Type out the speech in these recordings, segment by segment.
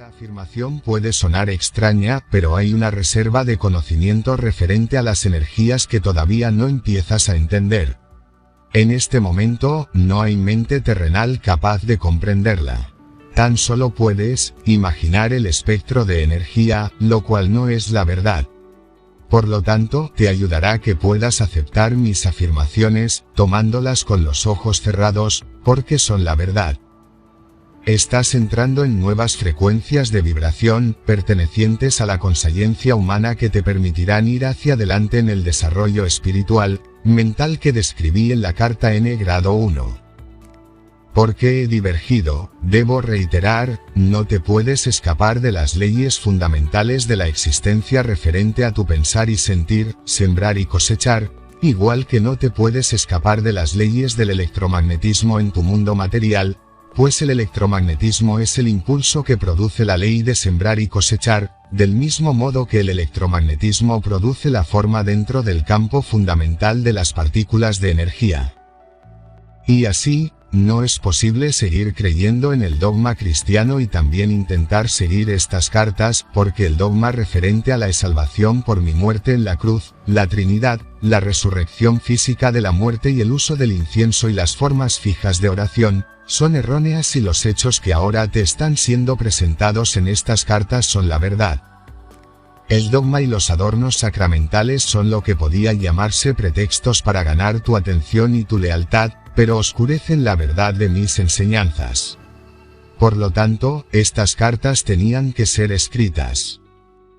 Esta afirmación puede sonar extraña, pero hay una reserva de conocimiento referente a las energías que todavía no empiezas a entender. En este momento, no hay mente terrenal capaz de comprenderla. Tan solo puedes imaginar el espectro de energía, lo cual no es la verdad. Por lo tanto, te ayudará a que puedas aceptar mis afirmaciones, tomándolas con los ojos cerrados, porque son la verdad. Estás entrando en nuevas frecuencias de vibración, pertenecientes a la consciencia humana que te permitirán ir hacia adelante en el desarrollo espiritual, mental que describí en la carta N grado 1. Porque he divergido, debo reiterar, no te puedes escapar de las leyes fundamentales de la existencia referente a tu pensar y sentir, sembrar y cosechar, igual que no te puedes escapar de las leyes del electromagnetismo en tu mundo material, pues el electromagnetismo es el impulso que produce la ley de sembrar y cosechar, del mismo modo que el electromagnetismo produce la forma dentro del campo fundamental de las partículas de energía. Y así, no es posible seguir creyendo en el dogma cristiano y también intentar seguir estas cartas, porque el dogma referente a la salvación por mi muerte en la cruz, la Trinidad, la resurrección física de la muerte y el uso del incienso y las formas fijas de oración, son erróneas y los hechos que ahora te están siendo presentados en estas cartas son la verdad. El dogma y los adornos sacramentales son lo que podía llamarse pretextos para ganar tu atención y tu lealtad, pero oscurecen la verdad de mis enseñanzas. Por lo tanto, estas cartas tenían que ser escritas.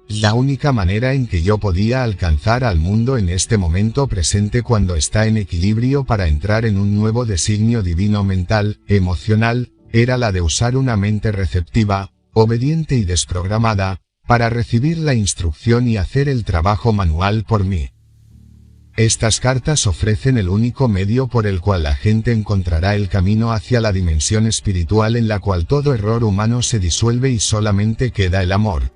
La única manera en que yo podía alcanzar al mundo en este momento presente cuando está en equilibrio para entrar en un nuevo designio divino mental, emocional, era la de usar una mente receptiva, obediente y desprogramada, para recibir la instrucción y hacer el trabajo manual por mí. Estas cartas ofrecen el único medio por el cual la gente encontrará el camino hacia la dimensión espiritual en la cual todo error humano se disuelve y solamente queda el amor.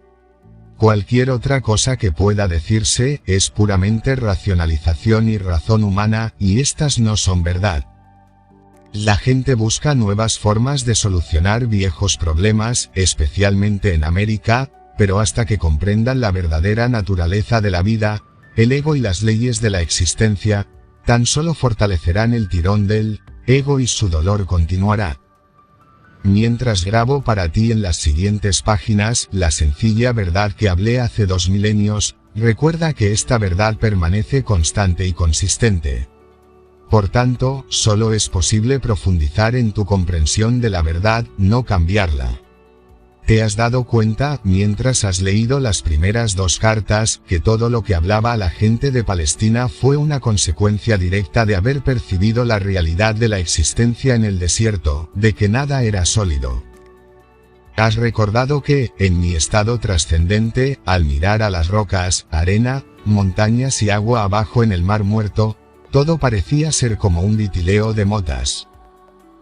Cualquier otra cosa que pueda decirse es puramente racionalización y razón humana, y estas no son verdad. La gente busca nuevas formas de solucionar viejos problemas, especialmente en América, pero hasta que comprendan la verdadera naturaleza de la vida, el ego y las leyes de la existencia, tan solo fortalecerán el tirón del ego y su dolor continuará. Mientras grabo para ti en las siguientes páginas la sencilla verdad que hablé hace 2 milenios, recuerda que esta verdad permanece constante y consistente. Por tanto, solo es posible profundizar en tu comprensión de la verdad, no cambiarla. ¿Te has dado cuenta, mientras has leído las primeras 2 cartas, que todo lo que hablaba a la gente de Palestina fue una consecuencia directa de haber percibido la realidad de la existencia en el desierto, de que nada era sólido? ¿Has recordado que, en mi estado trascendente, al mirar a las rocas, arena, montañas y agua abajo en el mar muerto, todo parecía ser como un ditileo de motas?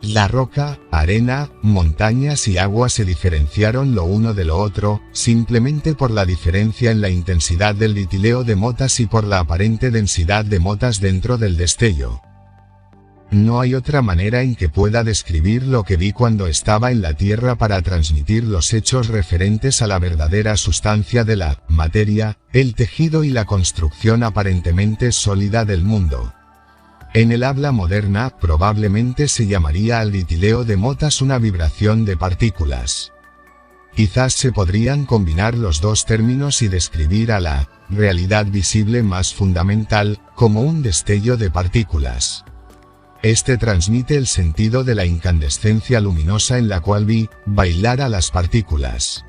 La roca, arena, montañas y agua se diferenciaron lo uno de lo otro, simplemente por la diferencia en la intensidad del ditileo de motas y por la aparente densidad de motas dentro del destello. No hay otra manera en que pueda describir lo que vi cuando estaba en la Tierra para transmitir los hechos referentes a la verdadera sustancia de la materia, el tejido y la construcción aparentemente sólida del mundo. En el habla moderna, probablemente se llamaría al ditileo de motas una vibración de partículas. Quizás se podrían combinar los 2 términos y describir a la realidad visible más fundamental como un destello de partículas. Este transmite el sentido de la incandescencia luminosa en la cual vi bailar a las partículas.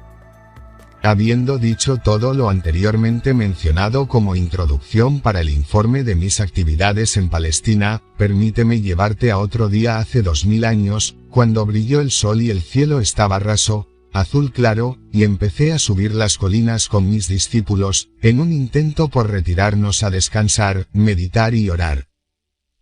Habiendo dicho todo lo anteriormente mencionado como introducción para el informe de mis actividades en Palestina, permíteme llevarte a otro día hace 2000 años, cuando brilló el sol y el cielo estaba raso, azul claro, y empecé a subir las colinas con mis discípulos, en un intento por retirarnos a descansar, meditar y orar.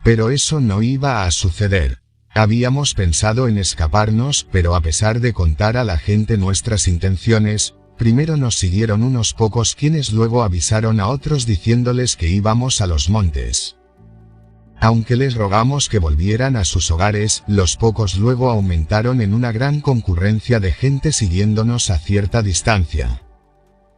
Pero eso no iba a suceder. Habíamos pensado en escaparnos, pero a pesar de contar a la gente nuestras intenciones, primero nos siguieron unos pocos quienes luego avisaron a otros diciéndoles que íbamos a los montes. Aunque les rogamos que volvieran a sus hogares, los pocos luego aumentaron en una gran concurrencia de gente siguiéndonos a cierta distancia.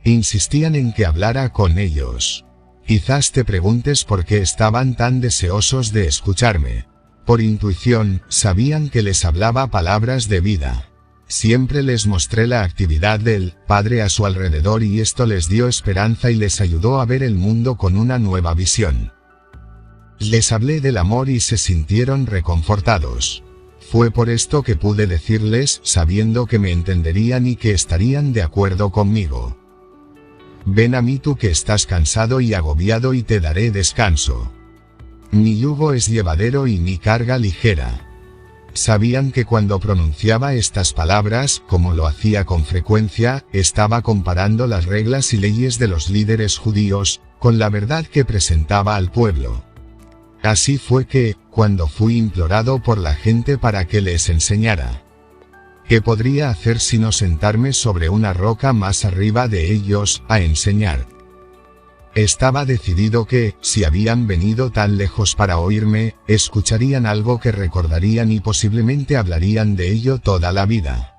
Insistían en que hablara con ellos. Quizás te preguntes por qué estaban tan deseosos de escucharme. Por intuición, sabían que les hablaba palabras de vida. Siempre les mostré la actividad del Padre a su alrededor y esto les dio esperanza y les ayudó a ver el mundo con una nueva visión. Les hablé del amor y se sintieron reconfortados. Fue por esto que pude decirles, sabiendo que me entenderían y que estarían de acuerdo conmigo. Ven a mí tú que estás cansado y agobiado y te daré descanso. Mi yugo es llevadero y mi carga ligera. Sabían que cuando pronunciaba estas palabras, como lo hacía con frecuencia, estaba comparando las reglas y leyes de los líderes judíos, con la verdad que presentaba al pueblo. Así fue que, cuando fui implorado por la gente para que les enseñara, ¿qué podría hacer sino sentarme sobre una roca más arriba de ellos, a enseñar? Estaba decidido que, si habían venido tan lejos para oírme, escucharían algo que recordarían y posiblemente hablarían de ello toda la vida.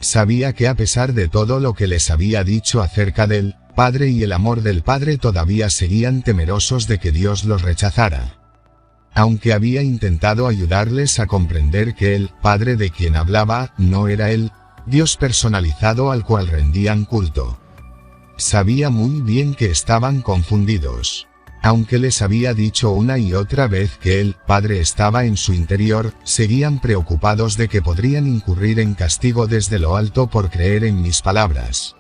Sabía que a pesar de todo lo que les había dicho acerca del Padre y el amor del Padre todavía seguían temerosos de que Dios los rechazara. Aunque había intentado ayudarles a comprender que el Padre de quien hablaba no era el Dios personalizado al cual rendían culto. Sabía muy bien que estaban confundidos. Aunque les había dicho una y otra vez que el Padre estaba en su interior, seguían preocupados de que podrían incurrir en castigo desde lo alto por creer en mis palabras.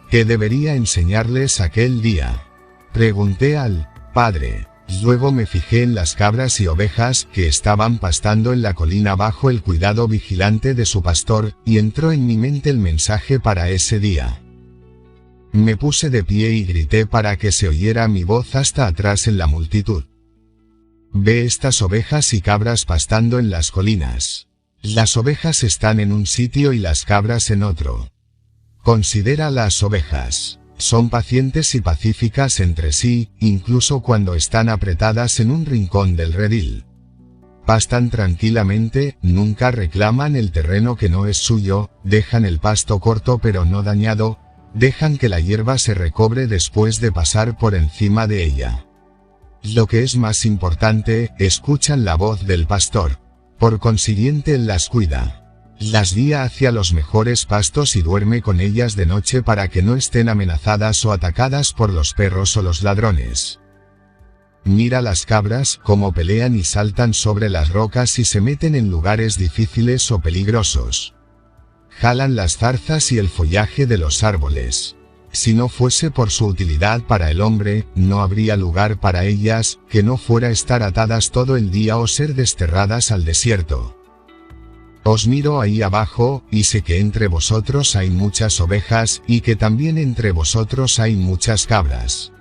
¿Qué debería enseñarles aquel día? Pregunté al Padre. Luego me fijé en las cabras y ovejas que estaban pastando en la colina bajo el cuidado vigilante de su pastor, y entró en mi mente el mensaje para ese día. Me puse de pie y grité para que se oyera mi voz hasta atrás en la multitud. Ve estas ovejas y cabras pastando en las colinas. Las ovejas están en un sitio y las cabras en otro. Considera las ovejas. Son pacientes y pacíficas entre sí, incluso cuando están apretadas en un rincón del redil. Pastan tranquilamente, nunca reclaman el terreno que no es suyo, dejan el pasto corto pero no dañado, dejan que la hierba se recobre después de pasar por encima de ella. Lo que es más importante, escuchan la voz del pastor. Por consiguiente él las cuida. Las guía hacia los mejores pastos y duerme con ellas de noche para que no estén amenazadas o atacadas por los perros o los ladrones. Mira las cabras cómo pelean y saltan sobre las rocas y se meten en lugares difíciles o peligrosos. Jalan las zarzas y el follaje de los árboles. Si no fuese por su utilidad para el hombre, no habría lugar para ellas, que no fuera estar atadas todo el día o ser desterradas al desierto. Os miro ahí abajo, y sé que entre vosotros hay muchas ovejas, y que también entre vosotros hay muchas cabras.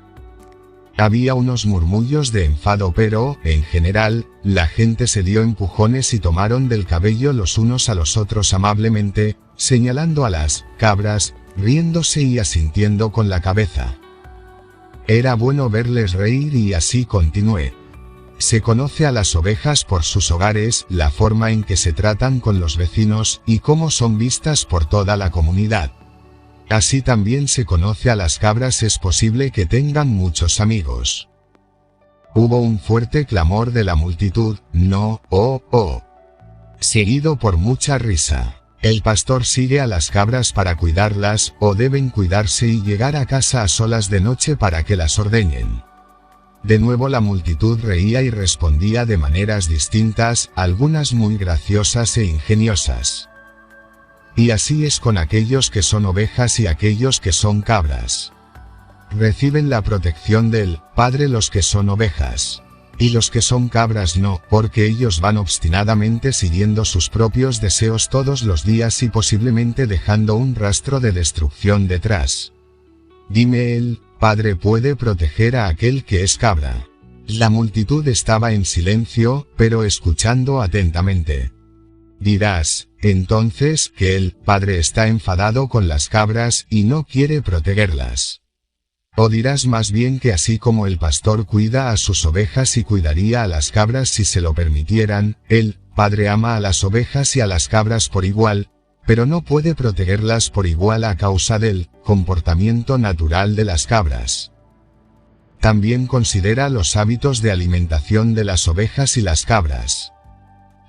Había unos murmullos de enfado pero, en general, la gente se dio empujones y tomaron del cabello los unos a los otros amablemente, señalando a las cabras, riéndose y asintiendo con la cabeza. Era bueno verles reír y así continué. Se conoce a las ovejas por sus hogares, la forma en que se tratan con los vecinos, y cómo son vistas por toda la comunidad. Así también se conoce a las cabras, es posible que tengan muchos amigos. Hubo un fuerte clamor de la multitud, no, oh, oh. Seguido por mucha risa. El pastor sigue a las cabras para cuidarlas, o deben cuidarse y llegar a casa a solas de noche para que las ordeñen. De nuevo la multitud reía y respondía de maneras distintas, algunas muy graciosas e ingeniosas. Y así es con aquellos que son ovejas y aquellos que son cabras. Reciben la protección del Padre los que son ovejas. Y los que son cabras no, porque ellos van obstinadamente siguiendo sus propios deseos todos los días y posiblemente dejando un rastro de destrucción detrás. Dime el Padre puede proteger a aquel que es cabra. La multitud estaba en silencio, pero escuchando atentamente. Dirás, entonces, que el Padre está enfadado con las cabras y no quiere protegerlas. O dirás más bien que así como el pastor cuida a sus ovejas y cuidaría a las cabras si se lo permitieran, el Padre ama a las ovejas y a las cabras por igual, pero no puede protegerlas por igual a causa del comportamiento natural de las cabras. También considera los hábitos de alimentación de las ovejas y las cabras.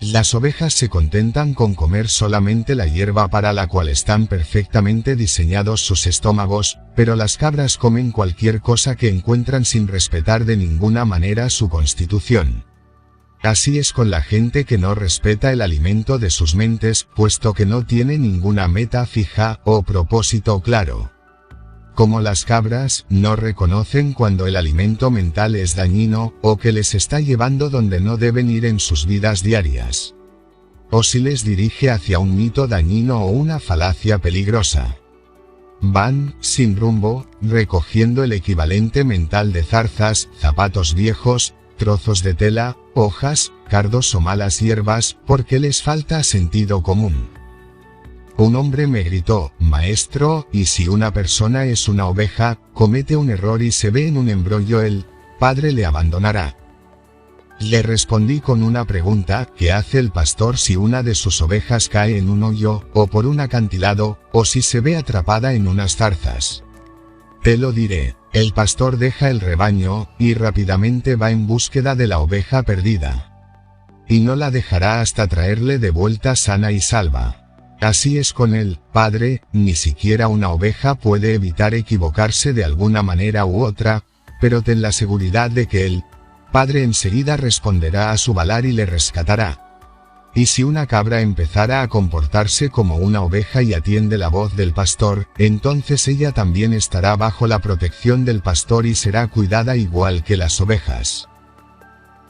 Las ovejas se contentan con comer solamente la hierba para la cual están perfectamente diseñados sus estómagos, pero las cabras comen cualquier cosa que encuentran sin respetar de ninguna manera su constitución. Así es con la gente que no respeta el alimento de sus mentes, puesto que no tiene ninguna meta fija o propósito claro. Como las cabras, no reconocen cuando el alimento mental es dañino, o que les está llevando donde no deben ir en sus vidas diarias. O si les dirige hacia un mito dañino o una falacia peligrosa. Van, sin rumbo, recogiendo el equivalente mental de zarzas, zapatos viejos, trozos de tela, hojas, cardos o malas hierbas, porque les falta sentido común. Un hombre me gritó, maestro, ¿y si una persona es una oveja, comete un error y se ve en un embrollo, el Padre le abandonará? Le respondí con una pregunta, ¿qué hace el pastor si una de sus ovejas cae en un hoyo, o por un acantilado, o si se ve atrapada en unas zarzas? Te lo diré, el pastor deja el rebaño, y rápidamente va en búsqueda de la oveja perdida. Y no la dejará hasta traerle de vuelta sana y salva. Así es con el Padre, ni siquiera una oveja puede evitar equivocarse de alguna manera u otra, pero ten la seguridad de que el Padre enseguida responderá a su balar y le rescatará. Y si una cabra empezara a comportarse como una oveja y atiende la voz del pastor, entonces ella también estará bajo la protección del pastor y será cuidada igual que las ovejas.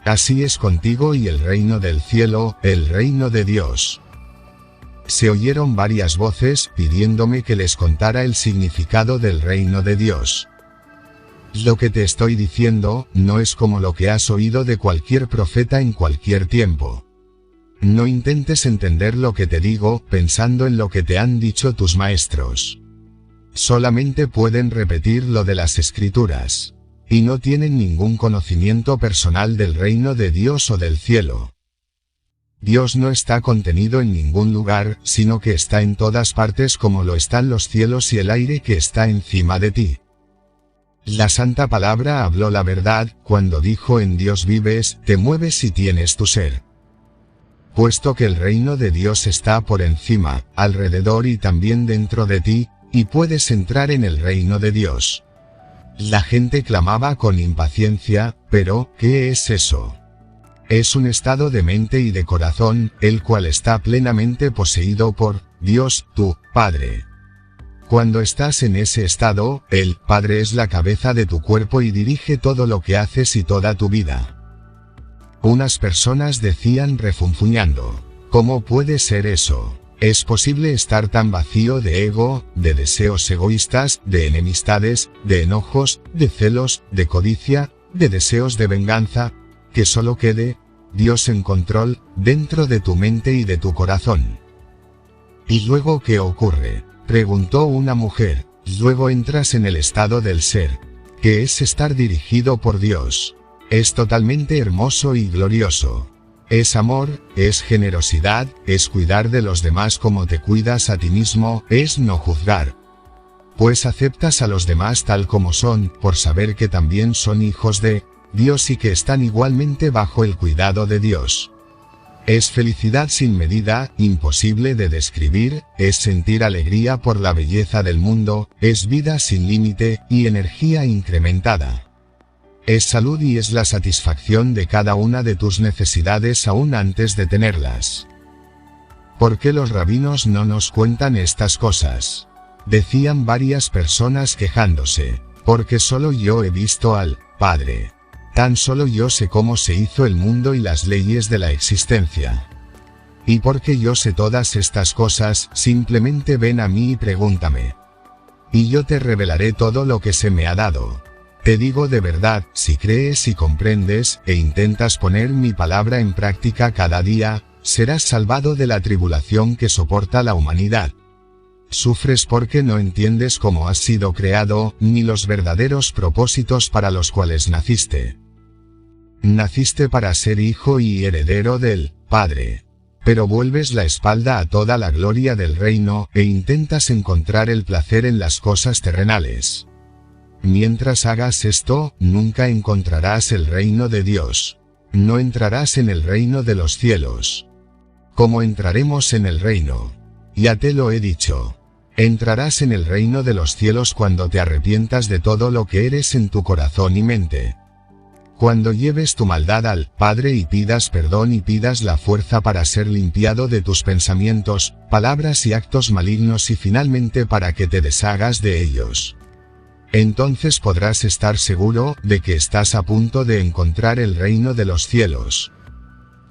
Así es contigo y el reino del cielo, el reino de Dios. Se oyeron varias voces pidiéndome que les contara el significado del reino de Dios. Lo que te estoy diciendo no es como lo que has oído de cualquier profeta en cualquier tiempo. No intentes entender lo que te digo pensando en lo que te han dicho tus maestros. Solamente pueden repetir lo de las Escrituras, y no tienen ningún conocimiento personal del reino de Dios o del cielo. Dios no está contenido en ningún lugar, sino que está en todas partes como lo están los cielos y el aire que está encima de ti. La Santa Palabra habló la verdad, cuando dijo en Dios vives, te mueves y tienes tu ser. Puesto que el reino de Dios está por encima, alrededor y también dentro de ti, y puedes entrar en el reino de Dios. La gente clamaba con impaciencia, pero, ¿qué es eso? Es un estado de mente y de corazón, el cual está plenamente poseído por Dios, tu Padre. Cuando estás en ese estado, el Padre es la cabeza de tu cuerpo y dirige todo lo que haces y toda tu vida. Unas personas decían refunfuñando, ¿cómo puede ser eso? ¿Es posible estar tan vacío de ego, de deseos egoístas, de enemistades, de enojos, de celos, de codicia, de deseos de venganza, que solo quede Dios en control, dentro de tu mente y de tu corazón? ¿Y luego qué ocurre?, preguntó una mujer. Luego entras en el estado del ser, que es estar dirigido por Dios. Es totalmente hermoso y glorioso. Es amor, es generosidad, es cuidar de los demás como te cuidas a ti mismo, es no juzgar. Pues aceptas a los demás tal como son, por saber que también son hijos de Dios y que están igualmente bajo el cuidado de Dios. Es felicidad sin medida, imposible de describir, es sentir alegría por la belleza del mundo, es vida sin límite, y energía incrementada. Es salud y es la satisfacción de cada una de tus necesidades aún antes de tenerlas. ¿Por qué los rabinos no nos cuentan estas cosas?, decían varias personas quejándose. Porque solo yo he visto al Padre. Tan solo yo sé cómo se hizo el mundo y las leyes de la existencia. Y porque yo sé todas estas cosas, simplemente ven a mí y pregúntame. Y yo te revelaré todo lo que se me ha dado. Te digo de verdad, si crees y comprendes, e intentas poner mi palabra en práctica cada día, serás salvado de la tribulación que soporta la humanidad. Sufres porque no entiendes cómo has sido creado, ni los verdaderos propósitos para los cuales naciste. Naciste para ser hijo y heredero del Padre. Pero vuelves la espalda a toda la gloria del reino, e intentas encontrar el placer en las cosas terrenales. Mientras hagas esto, nunca encontrarás el reino de Dios. No entrarás en el reino de los cielos. ¿Cómo entraremos en el reino? Ya te lo he dicho. Entrarás en el reino de los cielos cuando te arrepientas de todo lo que eres en tu corazón y mente. Cuando lleves tu maldad al Padre y pidas perdón y pidas la fuerza para ser limpiado de tus pensamientos, palabras y actos malignos y finalmente para que te deshagas de ellos. Entonces podrás estar seguro de que estás a punto de encontrar el reino de los cielos.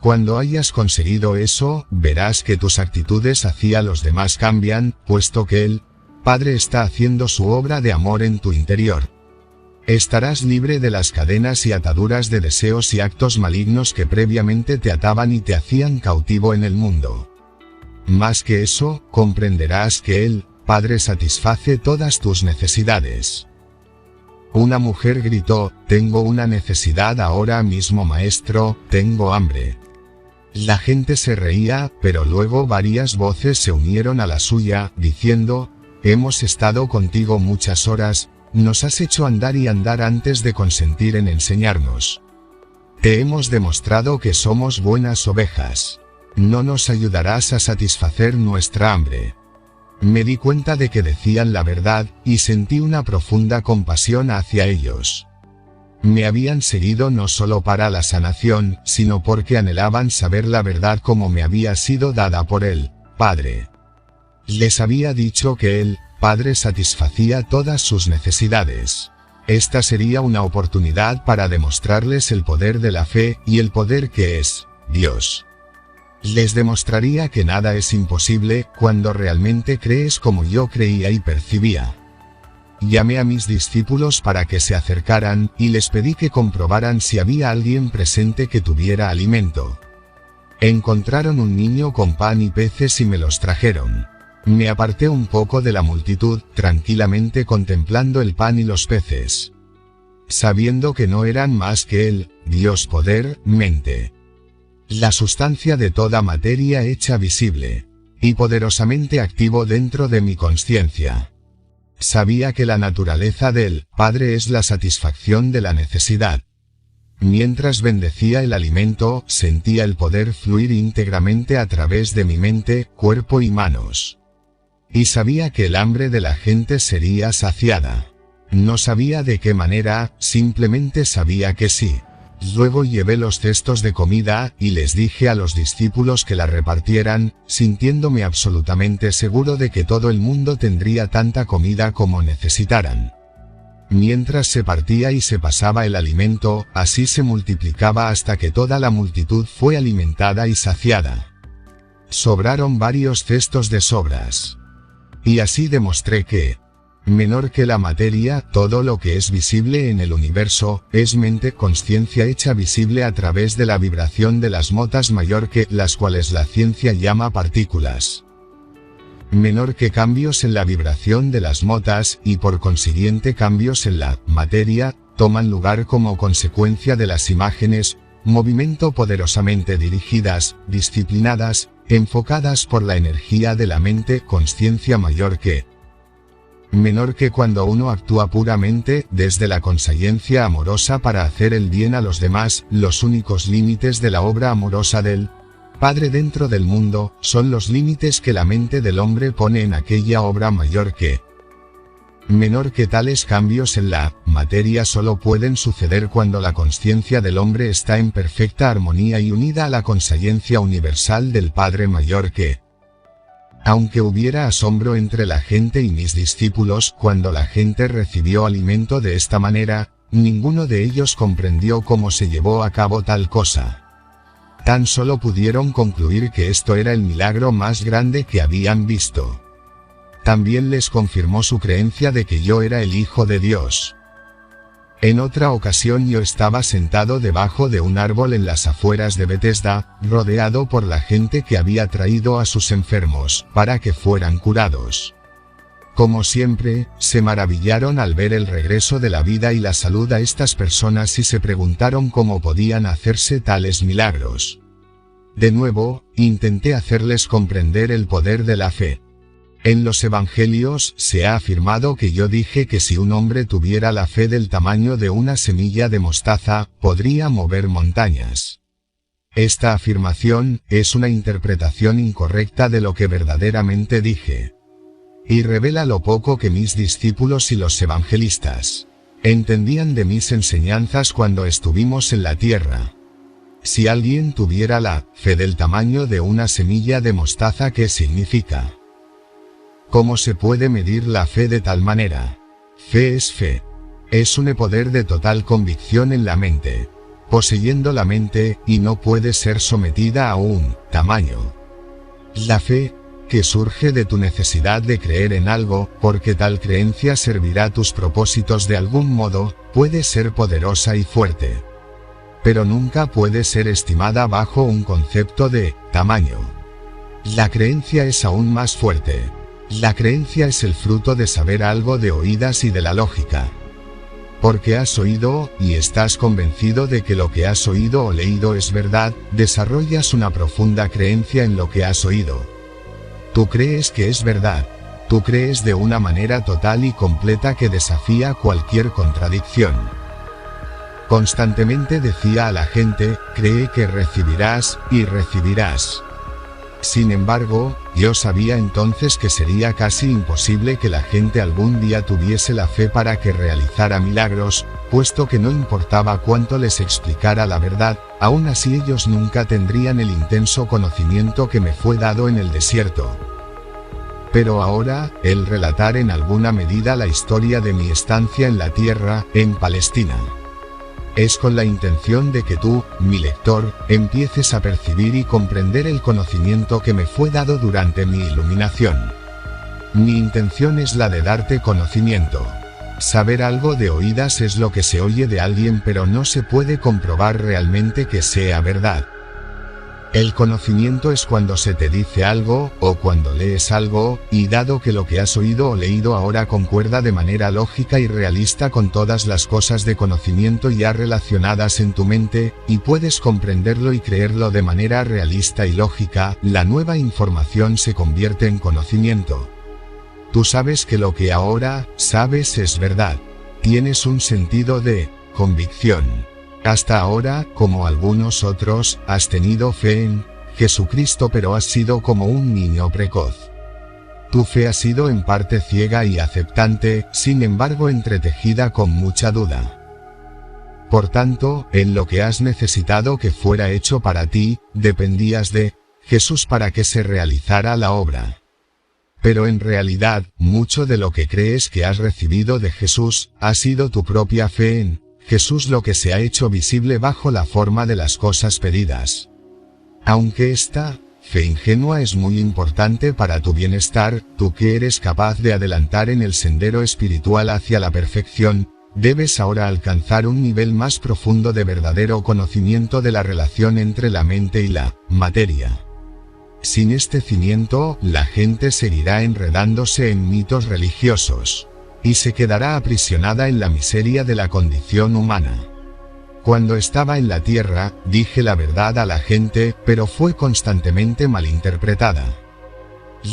Cuando hayas conseguido eso, verás que tus actitudes hacia los demás cambian, puesto que el Padre está haciendo su obra de amor en tu interior. Estarás libre de las cadenas y ataduras de deseos y actos malignos que previamente te ataban y te hacían cautivo en el mundo. Más que eso, comprenderás que el Padre satisface todas tus necesidades. Una mujer gritó: «Tengo una necesidad ahora mismo, maestro, tengo hambre». La gente se reía, pero luego varias voces se unieron a la suya, diciendo: «Hemos estado contigo muchas horas, nos has hecho andar y andar antes de consentir en enseñarnos. Te hemos demostrado que somos buenas ovejas. ¿No nos ayudarás a satisfacer nuestra hambre?». Me di cuenta de que decían la verdad, y sentí una profunda compasión hacia ellos. Me habían seguido no solo para la sanación, sino porque anhelaban saber la verdad como me había sido dada por el Padre. Les había dicho que el Padre satisfacía todas sus necesidades. Esta sería una oportunidad para demostrarles el poder de la fe y el poder que es Dios. Les demostraría que nada es imposible cuando realmente crees como yo creía y percibía. Llamé a mis discípulos para que se acercaran, y les pedí que comprobaran si había alguien presente que tuviera alimento. Encontraron un niño con pan y peces y me los trajeron. Me aparté un poco de la multitud, tranquilamente contemplando el pan y los peces, sabiendo que no eran más que el Dios poder, mente. La sustancia de toda materia hecha visible, y poderosamente activo dentro de mi conciencia. Sabía que la naturaleza del Padre es la satisfacción de la necesidad. Mientras bendecía el alimento, sentía el poder fluir íntegramente a través de mi mente, cuerpo y manos. Y sabía que el hambre de la gente sería saciada. No sabía de qué manera, simplemente sabía que sí. Luego llevé los cestos de comida, y les dije a los discípulos que la repartieran, sintiéndome absolutamente seguro de que todo el mundo tendría tanta comida como necesitaran. Mientras se partía y se pasaba el alimento, así se multiplicaba hasta que toda la multitud fue alimentada y saciada. Sobraron varios cestos de sobras. Y así demostré que, menor que la materia, todo lo que es visible en el universo, es mente, conciencia hecha visible a través de la vibración de las motas mayor que las cuales la ciencia llama partículas. Menor que cambios en la vibración de las motas, y por consiguiente cambios en la materia, toman lugar como consecuencia de las imágenes, movimiento poderosamente dirigidas, disciplinadas, enfocadas por la energía de la mente, conciencia mayor que, menor que cuando uno actúa puramente desde la consciencia amorosa para hacer el bien a los demás. Los únicos límites de la obra amorosa del Padre dentro del mundo son los límites que la mente del hombre pone en aquella obra mayor que, menor que tales cambios en la materia solo pueden suceder cuando la conciencia del hombre está en perfecta armonía y unida a la conciencia universal del Padre mayor que. Aunque hubiera asombro entre la gente y mis discípulos cuando la gente recibió alimento de esta manera, ninguno de ellos comprendió cómo se llevó a cabo tal cosa. Tan solo pudieron concluir que esto era el milagro más grande que habían visto. También les confirmó su creencia de que yo era el Hijo de Dios. En otra ocasión yo estaba sentado debajo de un árbol en las afueras de Bethesda, rodeado por la gente que había traído a sus enfermos, para que fueran curados. Como siempre, se maravillaron al ver el regreso de la vida y la salud a estas personas y se preguntaron cómo podían hacerse tales milagros. De nuevo, intenté hacerles comprender el poder de la fe. En los evangelios se ha afirmado que yo dije que si un hombre tuviera la fe del tamaño de una semilla de mostaza, podría mover montañas. Esta afirmación es una interpretación incorrecta de lo que verdaderamente dije. Y revela lo poco que mis discípulos y los evangelistas entendían de mis enseñanzas cuando estuvimos en la tierra. Si alguien tuviera la fe del tamaño de una semilla de mostaza, ¿qué significa? ¿Cómo se puede medir la fe de tal manera? Fe es fe. Es un poder de total convicción en la mente, poseyendo la mente, y no puede ser sometida a un tamaño. La fe, que surge de tu necesidad de creer en algo, porque tal creencia servirá a tus propósitos de algún modo, puede ser poderosa y fuerte. Pero nunca puede ser estimada bajo un concepto de tamaño. La creencia es aún más fuerte. La creencia es el fruto de saber algo de oídas y de la lógica. Porque has oído, y estás convencido de que lo que has oído o leído es verdad, desarrollas una profunda creencia en lo que has oído. Tú crees que es verdad. Tú crees de una manera total y completa que desafía cualquier contradicción. Constantemente decía a la gente, cree que recibirás, y recibirás. Sin embargo, yo sabía entonces que sería casi imposible que la gente algún día tuviese la fe para que realizara milagros, puesto que no importaba cuánto les explicara la verdad, aún así ellos nunca tendrían el intenso conocimiento que me fue dado en el desierto. Pero ahora, el relatar en alguna medida la historia de mi estancia en la tierra, en Palestina, es con la intención de que tú, mi lector, empieces a percibir y comprender el conocimiento que me fue dado durante mi iluminación. Mi intención es la de darte conocimiento. Saber algo de oídas es lo que se oye de alguien, pero no se puede comprobar realmente que sea verdad. El conocimiento es cuando se te dice algo, o cuando lees algo, y dado que lo que has oído o leído ahora concuerda de manera lógica y realista con todas las cosas de conocimiento ya relacionadas en tu mente, y puedes comprenderlo y creerlo de manera realista y lógica, la nueva información se convierte en conocimiento. Tú sabes que lo que ahora sabes es verdad. Tienes un sentido de convicción. Hasta ahora, como algunos otros, has tenido fe en Jesucristo, pero has sido como un niño precoz. Tu fe ha sido en parte ciega y aceptante, sin embargo entretejida con mucha duda. Por tanto, en lo que has necesitado que fuera hecho para ti, dependías de Jesús para que se realizara la obra. Pero en realidad, mucho de lo que crees que has recibido de Jesús, ha sido tu propia fe en Jesús lo que se ha hecho visible bajo la forma de las cosas pedidas. Aunque esta fe ingenua es muy importante para tu bienestar, tú que eres capaz de adelantar en el sendero espiritual hacia la perfección, debes ahora alcanzar un nivel más profundo de verdadero conocimiento de la relación entre la mente y la materia. Sin este cimiento, la gente seguirá enredándose en mitos religiosos y se quedará aprisionada en la miseria de la condición humana. Cuando estaba en la tierra, dije la verdad a la gente, pero fue constantemente malinterpretada.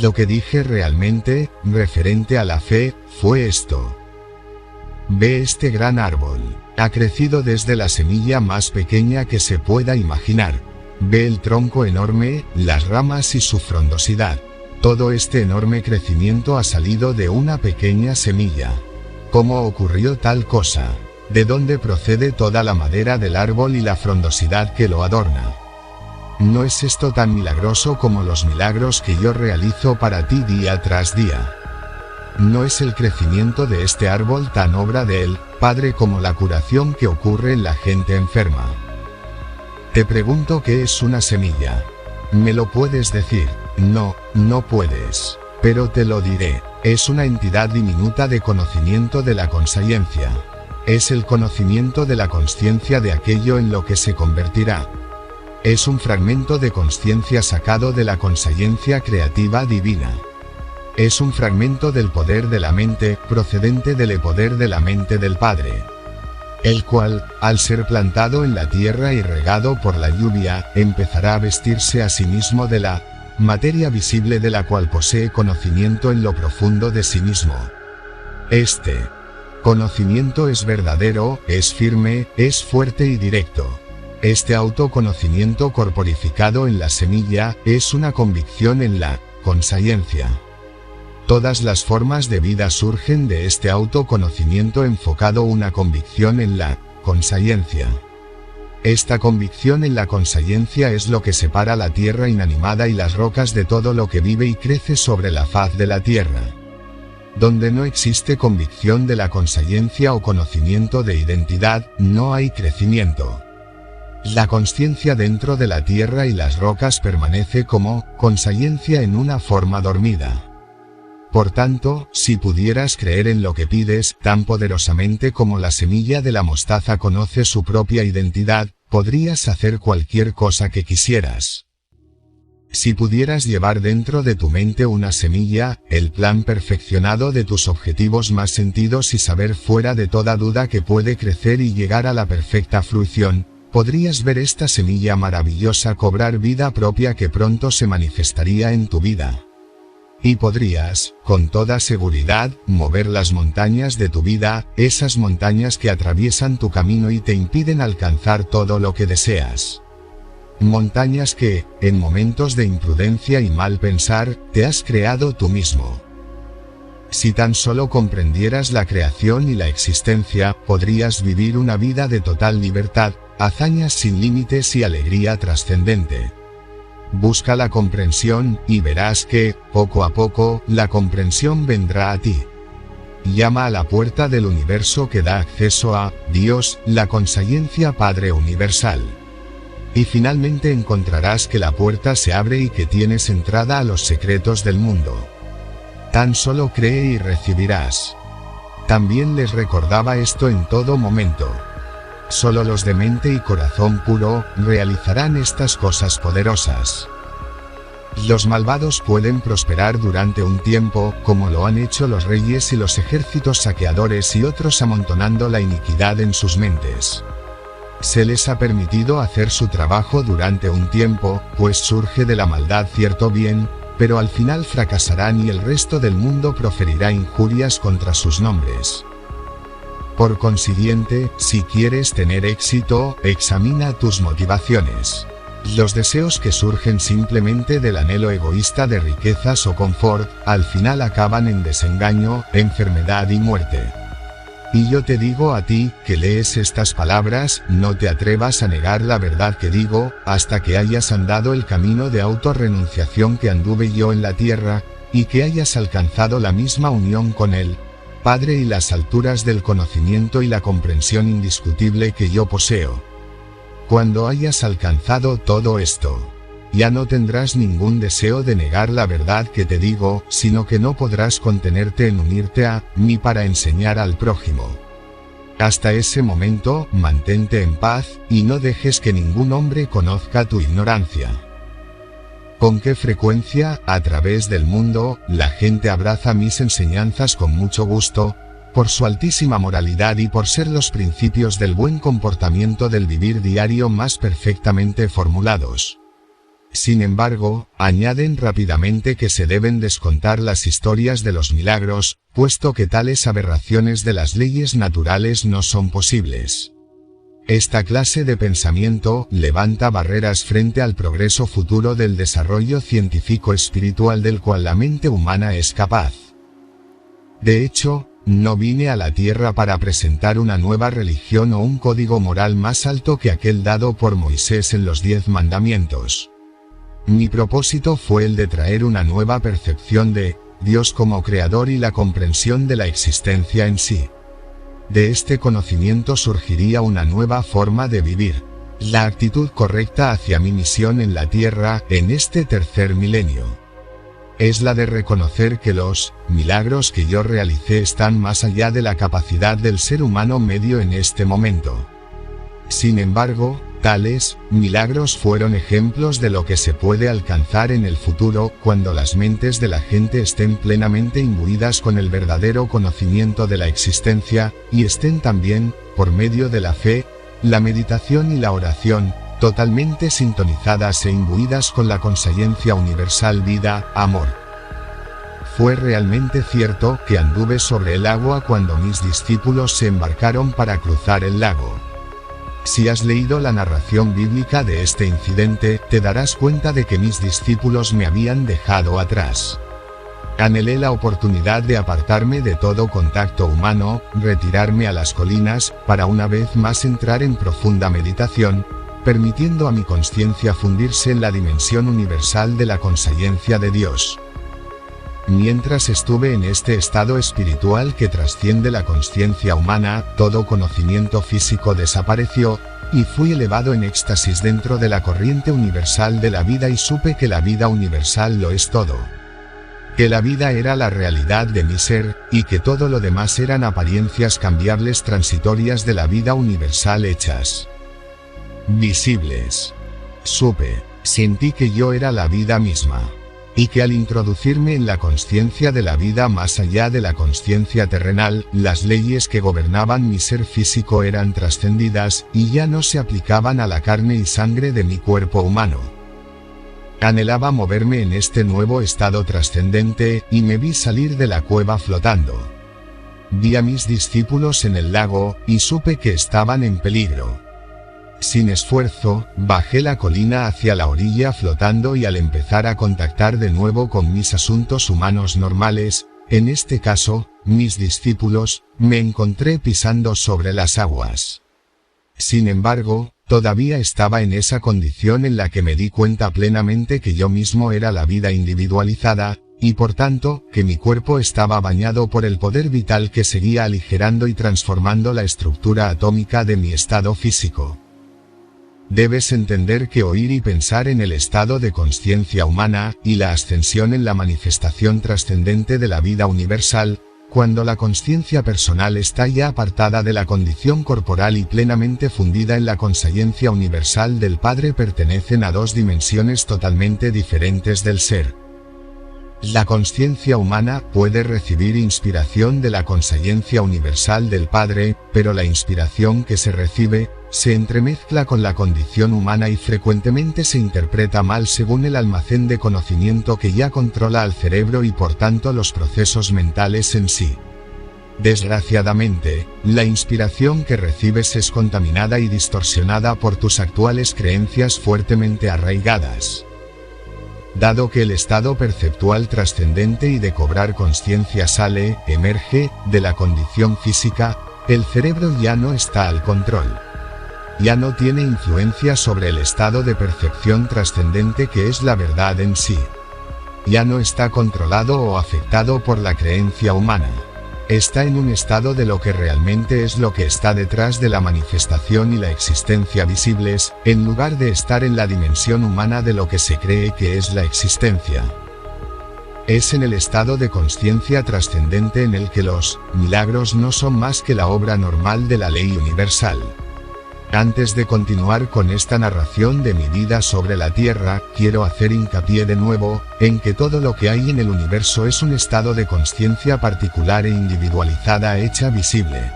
Lo que dije realmente, referente a la fe, fue esto. Ve este gran árbol. Ha crecido desde la semilla más pequeña que se pueda imaginar. Ve el tronco enorme, las ramas y su frondosidad. Todo este enorme crecimiento ha salido de una pequeña semilla. ¿Cómo ocurrió tal cosa? ¿De dónde procede toda la madera del árbol y la frondosidad que lo adorna? ¿No es esto tan milagroso como los milagros que yo realizo para ti día tras día? ¿No es el crecimiento de este árbol tan obra de él, Padre, como la curación que ocurre en la gente enferma? Te pregunto qué es una semilla. ¿Me lo puedes decir? No, no puedes. Pero te lo diré. Es una entidad diminuta de conocimiento de la consciencia. Es el conocimiento de la consciencia de aquello en lo que se convertirá. Es un fragmento de consciencia sacado de la consciencia creativa divina. Es un fragmento del poder de la mente, procedente del poder de la mente del Padre, el cual, al ser plantado en la tierra y regado por la lluvia, empezará a vestirse a sí mismo de la materia visible de la cual posee conocimiento en lo profundo de sí mismo. Este conocimiento es verdadero, es firme, es fuerte y directo. Este autoconocimiento corporificado en la semilla es una convicción en la consciencia. Todas las formas de vida surgen de este autoconocimiento enfocado, una convicción en la consciencia. Esta convicción en la consciencia es lo que separa la tierra inanimada y las rocas de todo lo que vive y crece sobre la faz de la tierra. Donde no existe convicción de la consciencia o conocimiento de identidad, no hay crecimiento. La consciencia dentro de la tierra y las rocas permanece como consciencia en una forma dormida. Por tanto, si pudieras creer en lo que pides tan poderosamente como la semilla de la mostaza conoce su propia identidad, podrías hacer cualquier cosa que quisieras. Si pudieras llevar dentro de tu mente una semilla, el plan perfeccionado de tus objetivos más sentidos y saber fuera de toda duda que puede crecer y llegar a la perfecta fruición, podrías ver esta semilla maravillosa cobrar vida propia que pronto se manifestaría en tu vida. Y podrías, con toda seguridad, mover las montañas de tu vida, esas montañas que atraviesan tu camino y te impiden alcanzar todo lo que deseas. Montañas que, en momentos de imprudencia y mal pensar, te has creado tú mismo. Si tan solo comprendieras la creación y la existencia, podrías vivir una vida de total libertad, hazañas sin límites y alegría trascendente. Busca la comprensión, y verás que, poco a poco, la comprensión vendrá a ti. Llama a la puerta del universo que da acceso a Dios, la consciencia Padre Universal. Y finalmente encontrarás que la puerta se abre y que tienes entrada a los secretos del mundo. Tan solo cree y recibirás. También les recordaba esto en todo momento. Solo los de mente y corazón puro realizarán estas cosas poderosas. Los malvados pueden prosperar durante un tiempo, como lo han hecho los reyes y los ejércitos saqueadores y otros amontonando la iniquidad en sus mentes. Se les ha permitido hacer su trabajo durante un tiempo, pues surge de la maldad cierto bien, pero al final fracasarán y el resto del mundo proferirá injurias contra sus nombres. Por consiguiente, si quieres tener éxito, examina tus motivaciones. Los deseos que surgen simplemente del anhelo egoísta de riquezas o confort, al final acaban en desengaño, enfermedad y muerte. Y yo te digo a ti, que lees estas palabras, no te atrevas a negar la verdad que digo, hasta que hayas andado el camino de autorrenunciación que anduve yo en la tierra, y que hayas alcanzado la misma unión con Él, Padre, y las alturas del conocimiento y la comprensión indiscutible que yo poseo. Cuando hayas alcanzado todo esto, ya no tendrás ningún deseo de negar la verdad que te digo, sino que no podrás contenerte en unirte a mí para enseñar al prójimo. Hasta ese momento, mantente en paz, y no dejes que ningún hombre conozca tu ignorancia. ¿Con qué frecuencia, a través del mundo, la gente abraza mis enseñanzas con mucho gusto, por su altísima moralidad y por ser los principios del buen comportamiento del vivir diario más perfectamente formulados? Sin embargo, añaden rápidamente que se deben descontar las historias de los milagros, puesto que tales aberraciones de las leyes naturales no son posibles. Esta clase de pensamiento levanta barreras frente al progreso futuro del desarrollo científico espiritual del cual la mente humana es capaz. De hecho, no vine a la tierra para presentar una nueva religión o un código moral más alto que aquel dado por Moisés en los 10 mandamientos. Mi propósito fue el de traer una nueva percepción de Dios como creador y la comprensión de la existencia en sí. De este conocimiento surgiría una nueva forma de vivir, la actitud correcta hacia mi misión en la tierra en este tercer milenio. Es la de reconocer que los milagros que yo realicé están más allá de la capacidad del ser humano medio en este momento. Sin embargo, Tales milagros fueron ejemplos de lo que se puede alcanzar en el futuro cuando las mentes de la gente estén plenamente imbuidas con el verdadero conocimiento de la existencia, y estén también, por medio de la fe, la meditación y la oración, totalmente sintonizadas e imbuidas con la consciencia universal vida, amor. Fue realmente cierto que anduve sobre el agua cuando mis discípulos se embarcaron para cruzar el lago. Si has leído la narración bíblica de este incidente, te darás cuenta de que mis discípulos me habían dejado atrás. Anhelé la oportunidad de apartarme de todo contacto humano, retirarme a las colinas, para una vez más entrar en profunda meditación, permitiendo a mi conciencia fundirse en la dimensión universal de la consciencia de Dios. Mientras estuve en este estado espiritual que trasciende la consciencia humana, todo conocimiento físico desapareció, y fui elevado en éxtasis dentro de la corriente universal de la vida y supe que la vida universal lo es todo. Que la vida era la realidad de mi ser, y que todo lo demás eran apariencias cambiables transitorias de la vida universal hechas visibles. Sentí que yo era la vida misma. Y que al introducirme en la consciencia de la vida más allá de la consciencia terrenal, las leyes que gobernaban mi ser físico eran trascendidas, y ya no se aplicaban a la carne y sangre de mi cuerpo humano. Anhelaba moverme en este nuevo estado trascendente, y me vi salir de la cueva flotando. Vi a mis discípulos en el lago, y supe que estaban en peligro. Sin esfuerzo, bajé la colina hacia la orilla flotando y al empezar a contactar de nuevo con mis asuntos humanos normales, en este caso, mis discípulos, me encontré pisando sobre las aguas. Sin embargo, todavía estaba en esa condición en la que me di cuenta plenamente que yo mismo era la vida individualizada, y por tanto, que mi cuerpo estaba bañado por el poder vital que seguía aligerando y transformando la estructura atómica de mi estado físico. Debes entender que oír y pensar en el estado de conciencia humana, y la ascensión en la manifestación trascendente de la vida universal, cuando la conciencia personal está ya apartada de la condición corporal y plenamente fundida en la consciencia universal del Padre, pertenecen a dos dimensiones totalmente diferentes del ser. La conciencia humana puede recibir inspiración de la consciencia universal del Padre, pero la inspiración que se recibe, se entremezcla con la condición humana y frecuentemente se interpreta mal según el almacén de conocimiento que ya controla al cerebro y por tanto los procesos mentales en sí. Desgraciadamente, la inspiración que recibes es contaminada y distorsionada por tus actuales creencias fuertemente arraigadas. Dado que el estado perceptual trascendente y de cobrar conciencia emerge, de la condición física, el cerebro ya no está al control. Ya no tiene influencia sobre el estado de percepción trascendente que es la verdad en sí. Ya no está controlado o afectado por la creencia humana. Está en un estado de lo que realmente es lo que está detrás de la manifestación y la existencia visibles, en lugar de estar en la dimensión humana de lo que se cree que es la existencia. Es en el estado de consciencia trascendente en el que los milagros no son más que la obra normal de la ley universal. Antes de continuar con esta narración de mi vida sobre la Tierra, quiero hacer hincapié de nuevo, en que todo lo que hay en el universo es un estado de conciencia particular e individualizada hecha visible.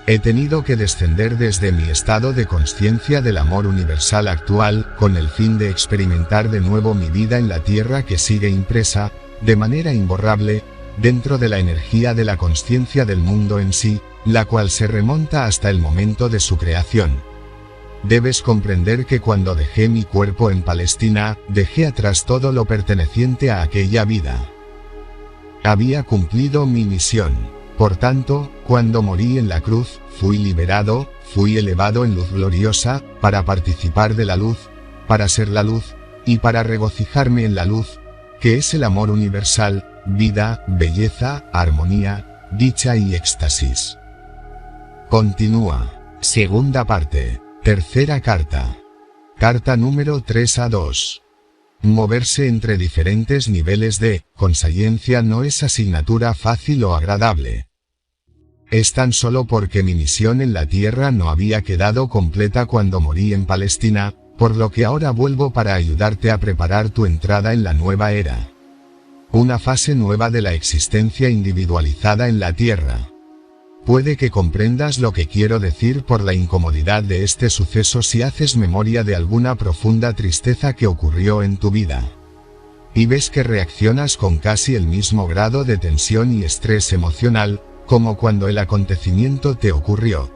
He tenido que descender desde mi estado de conciencia del amor universal actual, con el fin de experimentar de nuevo mi vida en la Tierra que sigue impresa, de manera imborrable, dentro de la energía de la conciencia del mundo en sí, la cual se remonta hasta el momento de su creación. Debes comprender que cuando dejé mi cuerpo en Palestina, dejé atrás todo lo perteneciente a aquella vida. Había cumplido mi misión. Por tanto, cuando morí en la cruz, fui liberado, fui elevado en luz gloriosa, para participar de la luz, para ser la luz, y para regocijarme en la luz, que es el amor universal, vida, belleza, armonía, dicha y éxtasis. Continúa. Segunda parte. Tercera carta. Carta número 3-2. Moverse entre diferentes niveles de consciencia no es asignatura fácil o agradable. Es tan solo porque mi misión en la Tierra no había quedado completa cuando morí en Palestina, por lo que ahora vuelvo para ayudarte a preparar tu entrada en la nueva era. Una fase nueva de la existencia individualizada en la Tierra. Puede que comprendas lo que quiero decir por la incomodidad de este suceso si haces memoria de alguna profunda tristeza que ocurrió en tu vida. Y ves que reaccionas con casi el mismo grado de tensión y estrés emocional, como cuando el acontecimiento te ocurrió.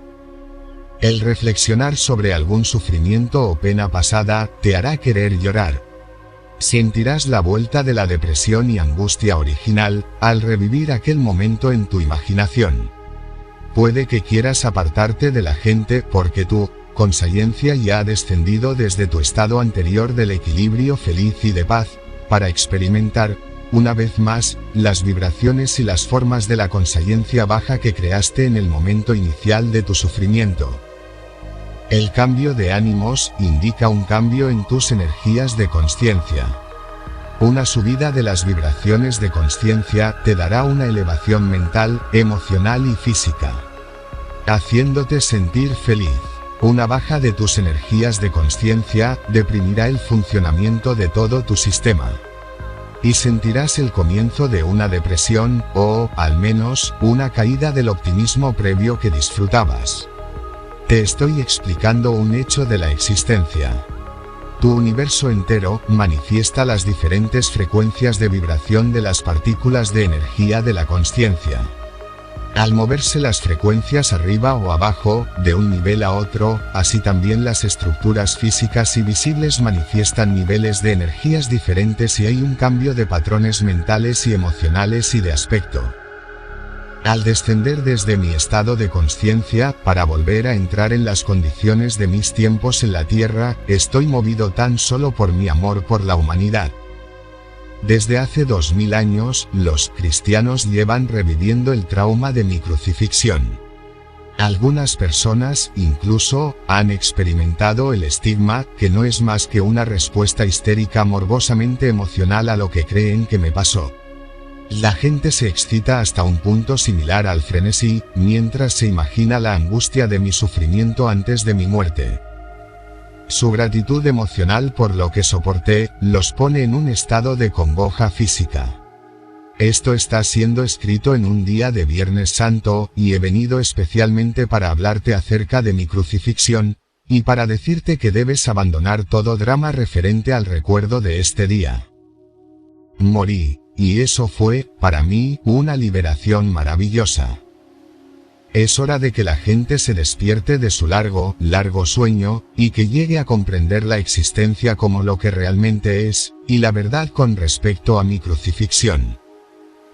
El reflexionar sobre algún sufrimiento o pena pasada te hará querer llorar. Sentirás la vuelta de la depresión y angustia original al revivir aquel momento en tu imaginación. Puede que quieras apartarte de la gente porque tu consciencia ya ha descendido desde tu estado anterior del equilibrio feliz y de paz, para experimentar, una vez más, las vibraciones y las formas de la consciencia baja que creaste en el momento inicial de tu sufrimiento. El cambio de ánimos indica un cambio en tus energías de consciencia. Una subida de las vibraciones de consciencia te dará una elevación mental, emocional y física, haciéndote sentir feliz. Una baja de tus energías de consciencia deprimirá el funcionamiento de todo tu sistema. Y sentirás el comienzo de una depresión, o, al menos, una caída del optimismo previo que disfrutabas. Te estoy explicando un hecho de la existencia. Tu universo entero manifiesta las diferentes frecuencias de vibración de las partículas de energía de la consciencia. Al moverse las frecuencias arriba o abajo, de un nivel a otro, así también las estructuras físicas y visibles manifiestan niveles de energías diferentes y hay un cambio de patrones mentales y emocionales y de aspecto. Al descender desde mi estado de consciencia para volver a entrar en las condiciones de mis tiempos en la Tierra, estoy movido tan solo por mi amor por la humanidad. Desde hace 2000 años, los cristianos llevan reviviendo el trauma de mi crucifixión. Algunas personas, incluso, han experimentado el estigma, que no es más que una respuesta histérica morbosamente emocional a lo que creen que me pasó. La gente se excita hasta un punto similar al frenesí, mientras se imagina la angustia de mi sufrimiento antes de mi muerte. Su gratitud emocional por lo que soporté, los pone en un estado de congoja física. Esto está siendo escrito en un día de Viernes Santo, y he venido especialmente para hablarte acerca de mi crucifixión, y para decirte que debes abandonar todo drama referente al recuerdo de este día. Morí, y eso fue, para mí, una liberación maravillosa. Es hora de que la gente se despierte de su largo sueño, y que llegue a comprender la existencia como lo que realmente es, y la verdad con respecto a mi crucifixión,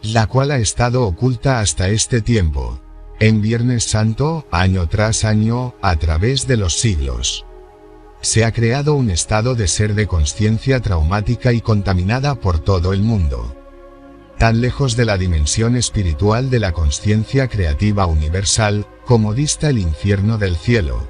la cual ha estado oculta hasta este tiempo, en Viernes Santo, año tras año, a través de los siglos. Se ha creado un estado de ser de conciencia traumática y contaminada por todo el mundo. Tan lejos de la dimensión espiritual de la conciencia creativa universal, como dista el infierno del cielo.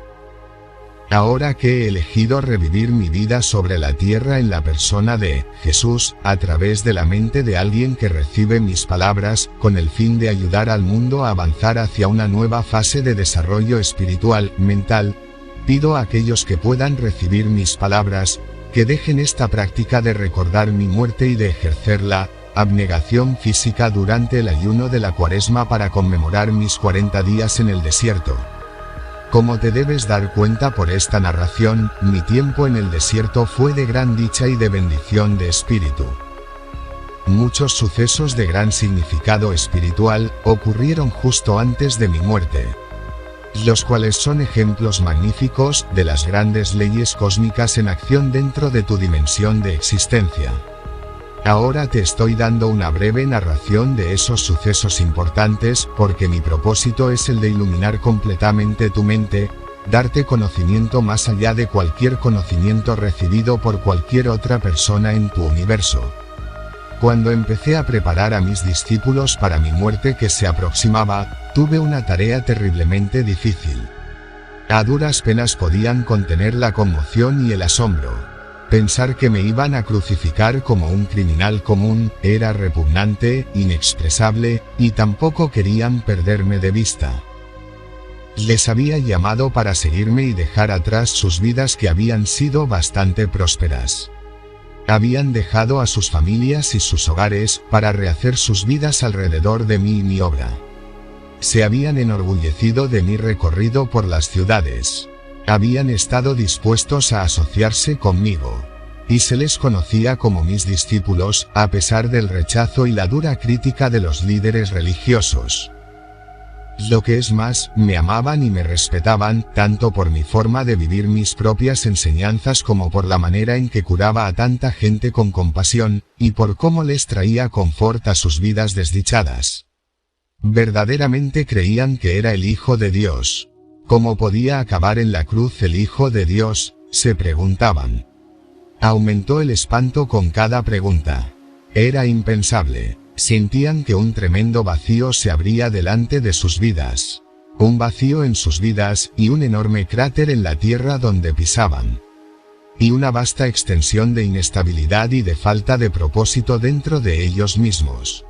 Ahora que he elegido revivir mi vida sobre la tierra en la persona de Jesús, a través de la mente de alguien que recibe mis palabras, con el fin de ayudar al mundo a avanzar hacia una nueva fase de desarrollo espiritual, mental, pido a aquellos que puedan recibir mis palabras, que dejen esta práctica de recordar mi muerte y de ejercer la abnegación física durante el ayuno de la Cuaresma para conmemorar mis 40 días en el desierto. Como te debes dar cuenta por esta narración, mi tiempo en el desierto fue de gran dicha y de bendición de espíritu. Muchos sucesos de gran significado espiritual ocurrieron justo antes de mi muerte, los cuales son ejemplos magníficos de las grandes leyes cósmicas en acción dentro de tu dimensión de existencia. Ahora te estoy dando una breve narración de esos sucesos importantes, porque mi propósito es el de iluminar completamente tu mente, darte conocimiento más allá de cualquier conocimiento recibido por cualquier otra persona en tu universo. Cuando empecé a preparar a mis discípulos para mi muerte que se aproximaba, tuve una tarea terriblemente difícil. A duras penas podían contener la conmoción y el asombro. Pensar que me iban a crucificar como un criminal común era repugnante, inexpresable, y tampoco querían perderme de vista. Les había llamado para seguirme y dejar atrás sus vidas que habían sido bastante prósperas. Habían dejado a sus familias y sus hogares para rehacer sus vidas alrededor de mí y mi obra. Se habían enorgullecido de mi recorrido por las ciudades. Habían estado dispuestos a asociarse conmigo. Y se les conocía como mis discípulos, a pesar del rechazo y la dura crítica de los líderes religiosos. Lo que es más, me amaban y me respetaban, tanto por mi forma de vivir mis propias enseñanzas como por la manera en que curaba a tanta gente con compasión, y por cómo les traía confort a sus vidas desdichadas. Verdaderamente creían que era el Hijo de Dios. ¿Cómo podía acabar en la cruz el Hijo de Dios?, se preguntaban. Aumentó el espanto con cada pregunta. Era impensable. Sentían que un tremendo vacío se abría delante de sus vidas. Un vacío en sus vidas y un enorme cráter en la tierra donde pisaban. Y una vasta extensión de inestabilidad y de falta de propósito dentro de ellos mismos.